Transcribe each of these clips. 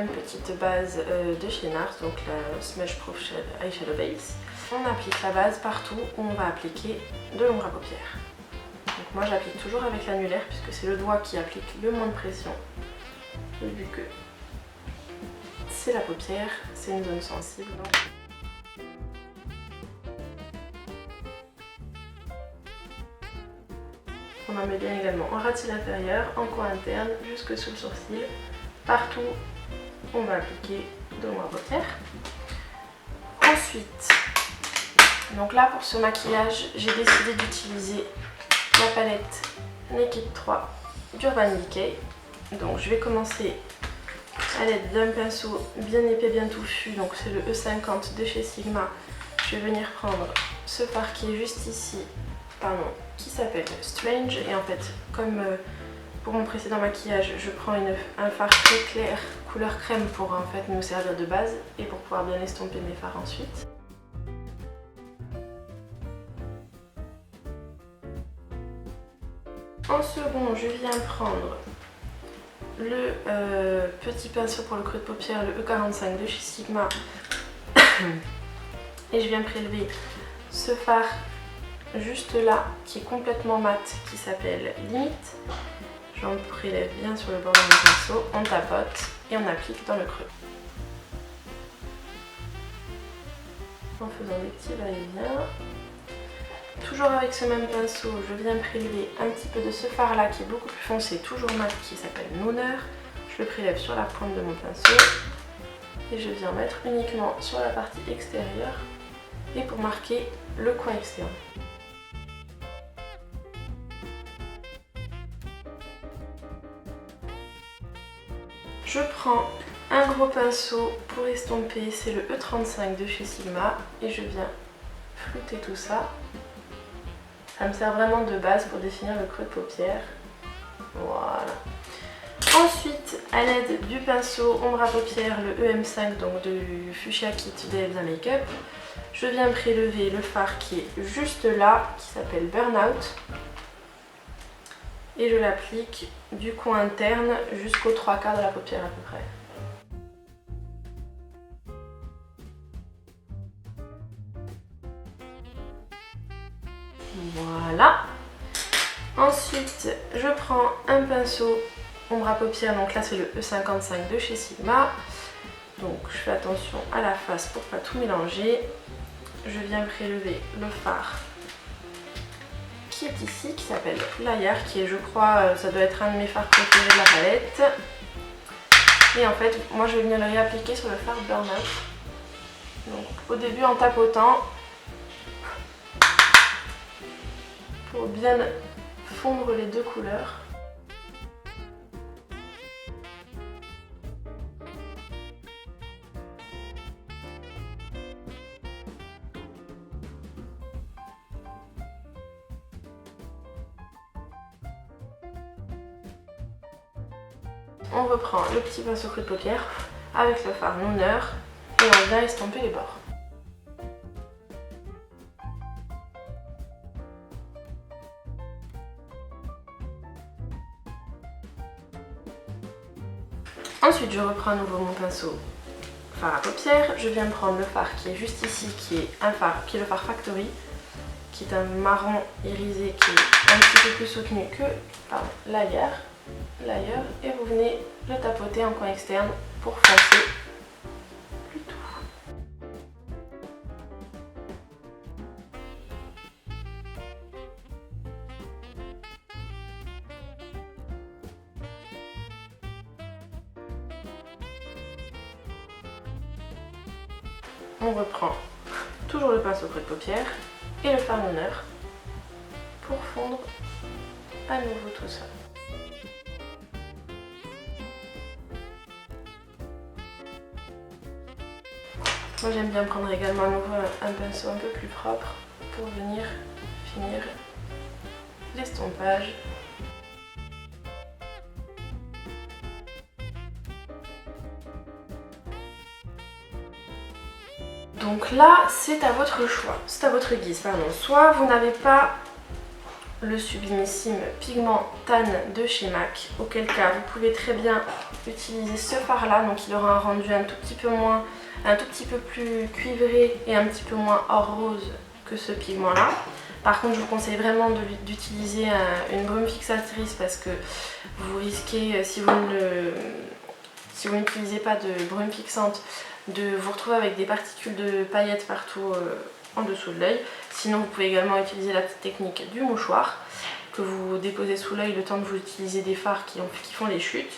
même petite base de chez NARS, donc la Smudge Proof Eyeshadow Base. On applique la base partout où on va appliquer de l'ombre à paupières. Donc moi j'applique toujours avec l'annulaire puisque c'est le doigt qui applique le moins de pression. Et vu que c'est la paupière, c'est une zone sensible. Donc... on en met bien également en ratil inférieur, en coin interne, jusque sous le sourcil. Partout, on va appliquer de l'ombre à paupières. Ensuite, donc là pour ce maquillage, j'ai décidé d'utiliser la palette Naked 3 d'Urban Decay. Donc je vais commencer à l'aide d'un pinceau bien épais, bien touffu, donc c'est le E50 de chez Sigma. Je vais venir prendre ce fard qui est juste ici, qui s'appelle Strange, et en fait comme pour mon précédent maquillage je prends un fard très clair couleur crème pour en fait nous servir de base et pour pouvoir bien estomper mes fards ensuite. En second, je viens prendre le petit pinceau pour le creux de paupière, le E45 de chez Sigma, et je viens prélever ce fard juste là qui est complètement mat qui s'appelle Limite. J'en prélève bien sur le bord de mon pinceau, on tapote et on applique dans le creux. En faisant des petits va-et-vient. Toujours avec ce même pinceau, je viens prélever un petit peu de ce fard là qui est beaucoup plus foncé, toujours mat, qui s'appelle Nooner. Je le prélève sur la pointe de mon pinceau et je viens mettre uniquement sur la partie extérieure et pour marquer le coin externe. Je prends un gros pinceau pour estomper, c'est le E35 de chez Sigma et je viens flouter tout ça. Ça me sert vraiment de base pour définir le creux de paupière. Voilà. Ensuite, à l'aide du pinceau ombre à paupières, le EM5 donc du Fuchsia Kit d'Elsa Makeup, je viens prélever le fard qui est juste là, qui s'appelle Burnout. Et je l'applique du coin interne jusqu'aux 3/4 de la paupière à peu près. Voilà. Ensuite, je prends un pinceau ombre à paupières, donc là c'est le E55 de chez Sigma. Donc je fais attention à la face pour pas tout mélanger. Je viens prélever le fard qui est ici, qui s'appelle Layer, qui est, je crois, ça doit être un de mes fards préférés de la palette. Et en fait, moi je vais venir le réappliquer sur le fard Burnout. Donc au début en tapotant, pour bien fondre les deux couleurs. On reprend le petit pinceau creux de paupière avec le fard Nooner et on vient estomper les bords. Ensuite, je reprends à nouveau mon pinceau fard à paupières. Je viens prendre le fard qui est juste ici, qui est le fard Factory, qui est un marron irisé qui est un petit peu plus soutenu que Layer, et vous venez le tapoter en coin externe pour foncer le tout. On reprend toujours le pinceau creux de paupière et le fard Nooner pour fondre à nouveau tout ça. Moi j'aime bien prendre également à nouveau un pinceau un peu plus propre pour venir finir l'estompage. Donc là, c'est à votre choix, c'est à votre guise, pardon. Soit vous n'avez pas le sublimissime pigment Tan de chez MAC, auquel cas vous pouvez très bien utiliser ce fard là, donc il aura un rendu un tout petit peu plus cuivré et un petit peu moins or rose que ce pigment là. Par contre, je vous conseille vraiment d'utiliser une brume fixatrice parce que vous risquez, si vous n'utilisez pas de brume fixante, de vous retrouver avec des particules de paillettes partout en dessous de l'œil. Sinon, vous pouvez également utiliser la petite technique du mouchoir que vous déposez sous l'œil le temps de vous utiliser des fards qui font les chutes.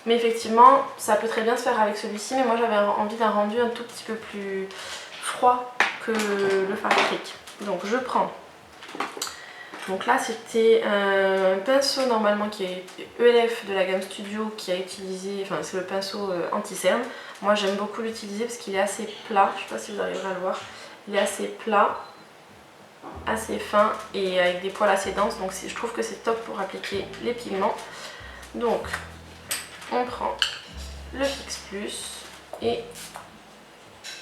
Mais effectivement, ça peut très bien se faire avec celui-ci, mais moi j'avais envie d'un rendu un tout petit peu plus froid que le fard Trick. Donc je prends. Donc là c'était un pinceau normalement qui est ELF de la gamme Studio qui a utilisé, enfin c'est le pinceau anti-cerne. Moi j'aime beaucoup l'utiliser parce qu'il est assez plat, je ne sais pas si vous arriverez à le voir. Il est assez plat, assez fin et avec des poils assez denses, donc je trouve que c'est top pour appliquer les pigments. Donc on prend le Fix Plus et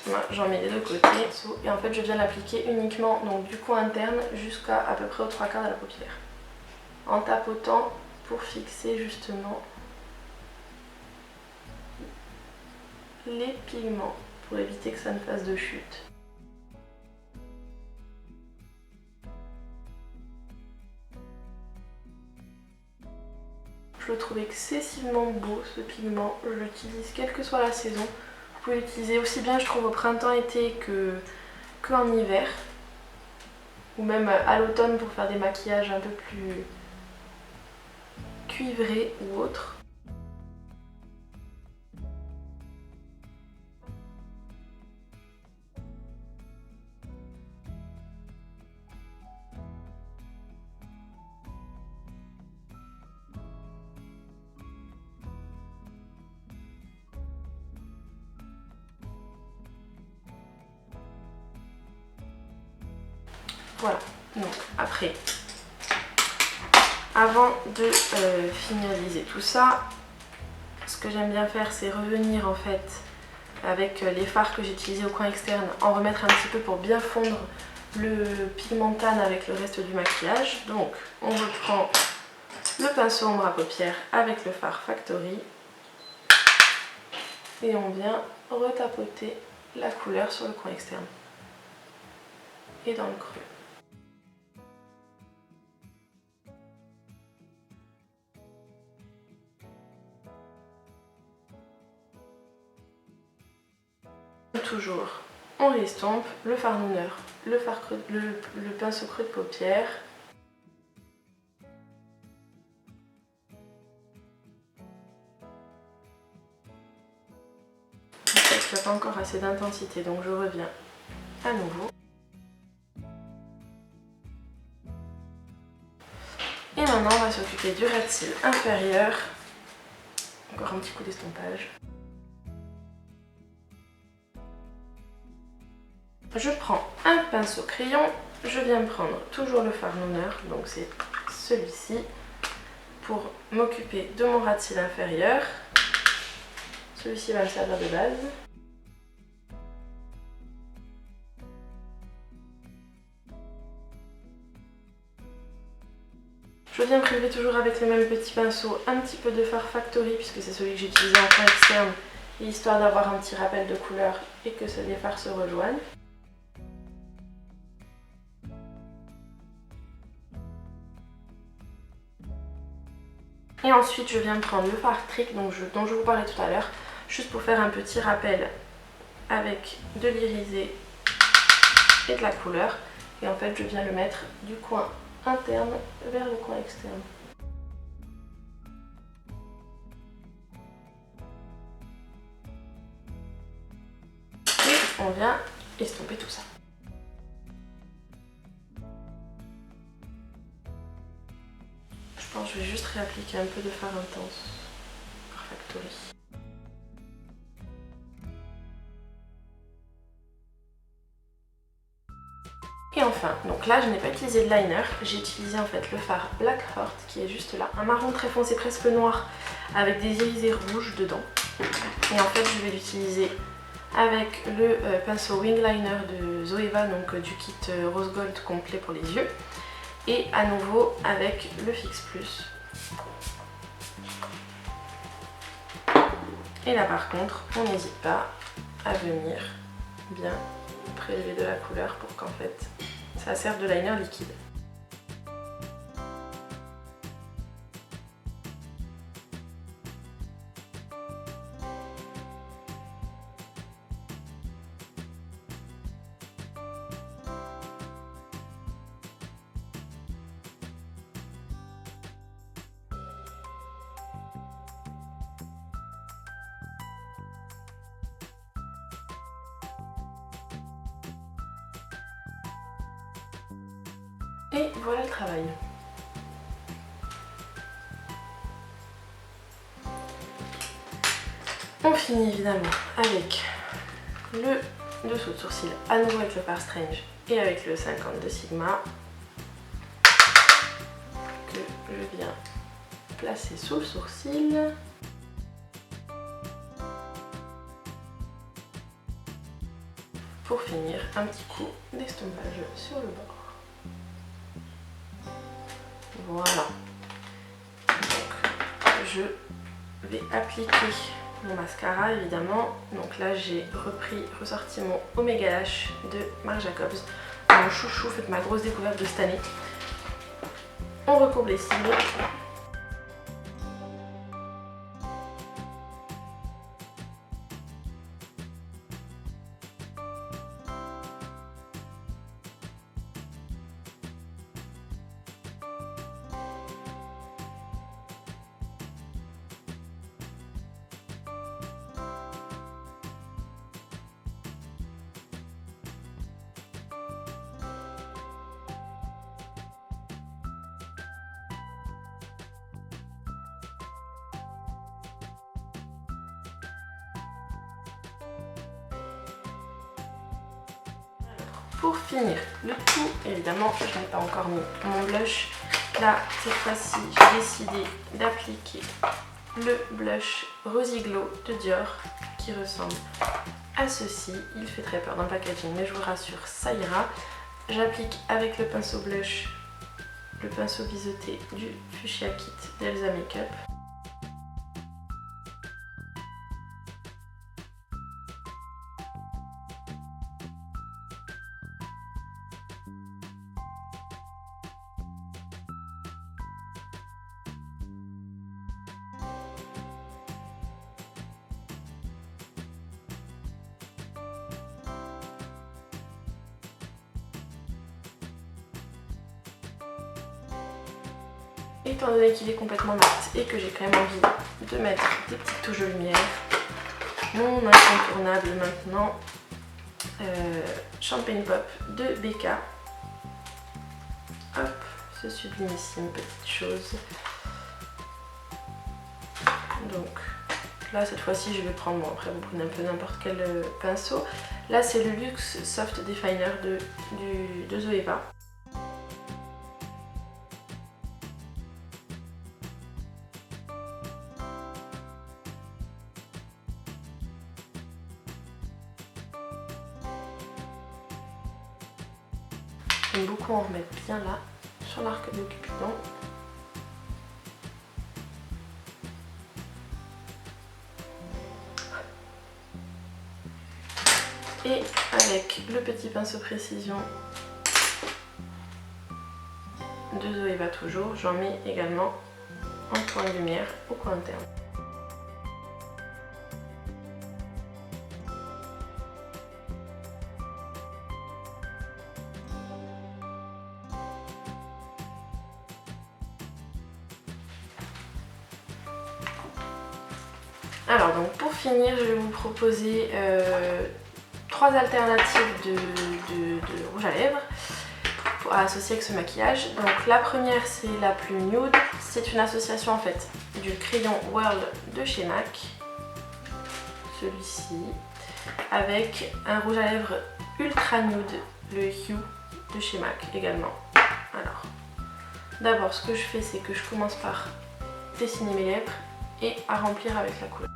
voilà, j'en mets des deux côtés et en fait je viens l'appliquer uniquement donc du coin interne jusqu'à peu près aux 3/4 de la paupière en tapotant pour fixer justement les pigments pour éviter que ça ne fasse de chute. Je le trouve excessivement beau ce pigment, je l'utilise quelle que soit la saison. Vous pouvez l'utiliser aussi bien je trouve au printemps-été qu'en hiver. Ou même à l'automne pour faire des maquillages un peu plus cuivrés ou autres. Voilà, donc après, avant de finaliser tout ça, ce que j'aime bien faire c'est revenir en fait avec les fards que j'ai utilisés au coin externe, en remettre un petit peu pour bien fondre le pigment tan avec le reste du maquillage. Donc on reprend le pinceau ombre à paupières avec le fard Factory et on vient retapoter la couleur sur le coin externe et dans le creux. Toujours, on restompe le fard Nooner, le pinceau creux de paupière. En fait, il n'y a pas encore assez d'intensité, donc je reviens à nouveau. Et maintenant, on va s'occuper du ras de cils inférieur. Encore un petit coup d'estompage. Je prends un pinceau crayon, je viens prendre toujours le fard Nooner, donc c'est celui-ci, pour m'occuper de mon ras de cils inférieur. Celui-ci va me servir de base. Je viens prélever toujours avec le même petit pinceau un petit peu de fard Factory, puisque c'est celui que j'ai utilisé en coin externe, histoire d'avoir un petit rappel de couleur et que les fards se rejoignent. Et ensuite je viens prendre le fard Trick dont je vous parlais tout à l'heure, juste pour faire un petit rappel avec de l'irisé et de la couleur. Et en fait je viens le mettre du coin interne vers le coin externe. Et on vient estomper tout ça. Je pense que je vais juste réappliquer un peu de fard intense par Factory. Et enfin, donc là je n'ai pas utilisé de liner, j'ai utilisé en fait le fard Black Heart qui est juste là, un marron très foncé presque noir avec des irisés rouges dedans. Et en fait je vais l'utiliser avec le pinceau Wing Liner de Zoeva, donc du kit Rose Gold complet pour les yeux. Et à nouveau avec le Fix Plus. Et là par contre, on n'hésite pas à venir bien prélever de la couleur pour qu'en fait ça serve de liner liquide. Et voilà le travail. On finit évidemment avec le dessous de sourcil, à nouveau avec le Par Strange et avec le 50 de Sigma, que je viens placer sous le sourcil. Pour finir, un petit coup d'estompage sur le bord. Voilà. Donc, je vais appliquer mon mascara évidemment. Donc là, j'ai ressorti mon Omega Lash de Marc Jacobs. Mon chouchou, fait ma grosse découverte de cette année. On recourbe les cils. Pour finir le tout, évidemment, je n'ai pas encore mis mon blush. Là, cette fois-ci, j'ai décidé d'appliquer le blush Rosy Glow de Dior qui ressemble à ceci. Il fait très peur dans le packaging, mais je vous rassure, ça ira. J'applique avec le pinceau blush, le pinceau biseauté du Fuchsia Kit d'Elsa Makeup. Étant donné qu'il est complètement mat et que j'ai quand même envie de mettre des petites touches de lumière, mon incontournable maintenant, Champagne Pop de BK. Hop, ce sublimissime petite chose. Donc là cette fois-ci je vais prendre, bon après vous prenez un peu n'importe quel pinceau. Là c'est le Luxe Soft Definer de Zoeva. J'aime beaucoup en remettre bien là, sur l'arc de Cupidon. Et avec le petit pinceau précision de Zoeva toujours, j'en mets également un point de lumière au coin interne. Alors donc pour finir, je vais vous proposer 3 alternatives de rouge à lèvres à associer avec ce maquillage. Donc la première c'est la plus nude, c'est une association en fait du crayon World de chez MAC, celui-ci, avec un rouge à lèvres ultra nude, le Hue de chez MAC également. Alors d'abord ce que je fais c'est que je commence par dessiner mes lèvres et à remplir avec la couleur.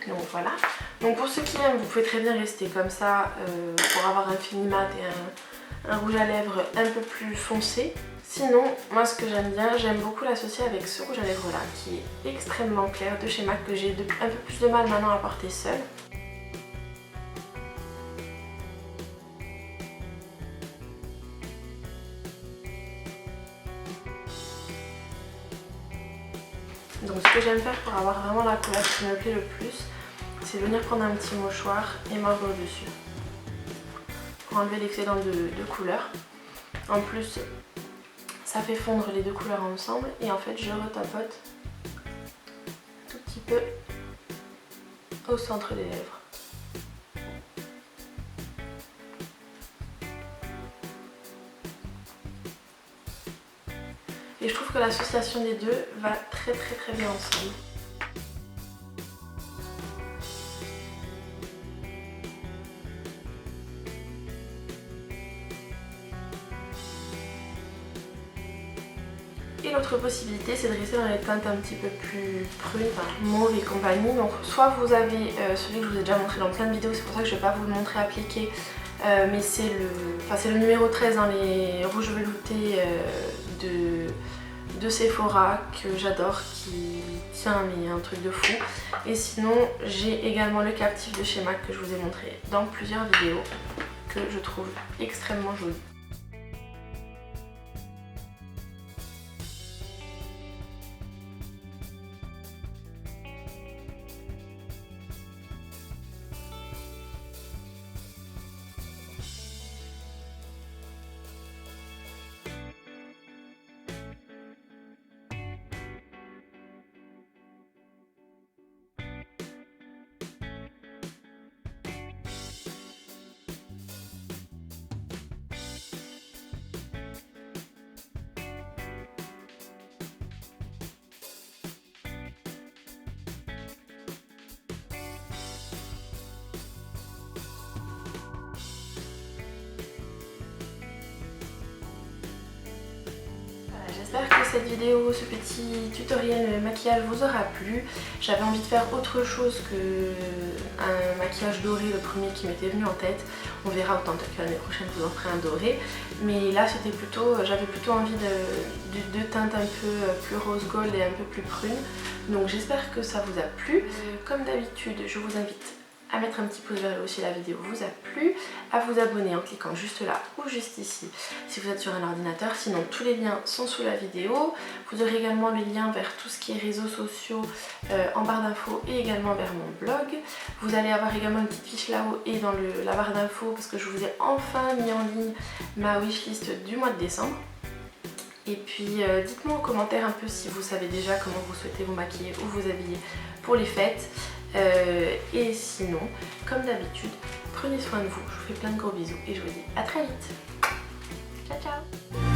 Donc voilà. Donc pour ceux qui aiment, vous pouvez très bien rester comme ça pour avoir un fini mat et un rouge à lèvres un peu plus foncé. Sinon, moi ce que j'aime bien, j'aime beaucoup l'associer avec ce rouge à lèvres là qui est extrêmement clair de chez MAC, que j'ai un peu plus de mal maintenant à porter seul. Donc ce que j'aime faire pour avoir vraiment la couleur qui me plaît le plus, c'est venir prendre un petit mouchoir et mordre au-dessus pour enlever l'excédent de couleur. En plus, ça fait fondre les deux couleurs ensemble et en fait je retapote un tout petit peu au centre des lèvres. Et je trouve que l'association des deux va très bien ensemble. Et l'autre possibilité, c'est de rester dans les teintes un petit peu plus prunes, enfin mauve et compagnie. Donc soit vous avez celui que je vous ai déjà montré dans plein de vidéos, c'est pour ça que je ne vais pas vous le montrer appliqué, mais c'est le numéro 13 dans les rouges veloutés de Sephora que j'adore, qui tient mais un truc de fou. Et sinon j'ai également le captif de chez MAC que je vous ai montré dans plusieurs vidéos, que je trouve extrêmement joli. J'espère que cette vidéo, ce petit tutoriel maquillage vous aura plu. J'avais envie de faire autre chose qu'un maquillage doré, le premier qui m'était venu en tête. On verra, autant que l'année prochaine je vous en ferai un doré. Mais là c'était j'avais plutôt envie de teintes un peu plus rose gold et un peu plus prune. Donc j'espère que ça vous a plu. Comme d'habitude, je vous invite à mettre un petit pouce vers le haut si la vidéo vous a plu, à vous abonner en cliquant juste là ou juste ici si vous êtes sur un ordinateur. Sinon tous les liens sont sous la vidéo. Vous aurez également les liens vers tout ce qui est réseaux sociaux en barre d'infos et également vers mon blog. Vous allez avoir également une petite fiche là-haut et dans la barre d'infos parce que je vous ai enfin mis en ligne ma wishlist du mois de décembre. Et puis dites-moi en commentaire un peu si vous savez déjà comment vous souhaitez vous maquiller ou vous habiller pour les fêtes. Et sinon, comme d'habitude, prenez soin de vous, je vous fais plein de gros bisous et je vous dis à très vite. Ciao ciao.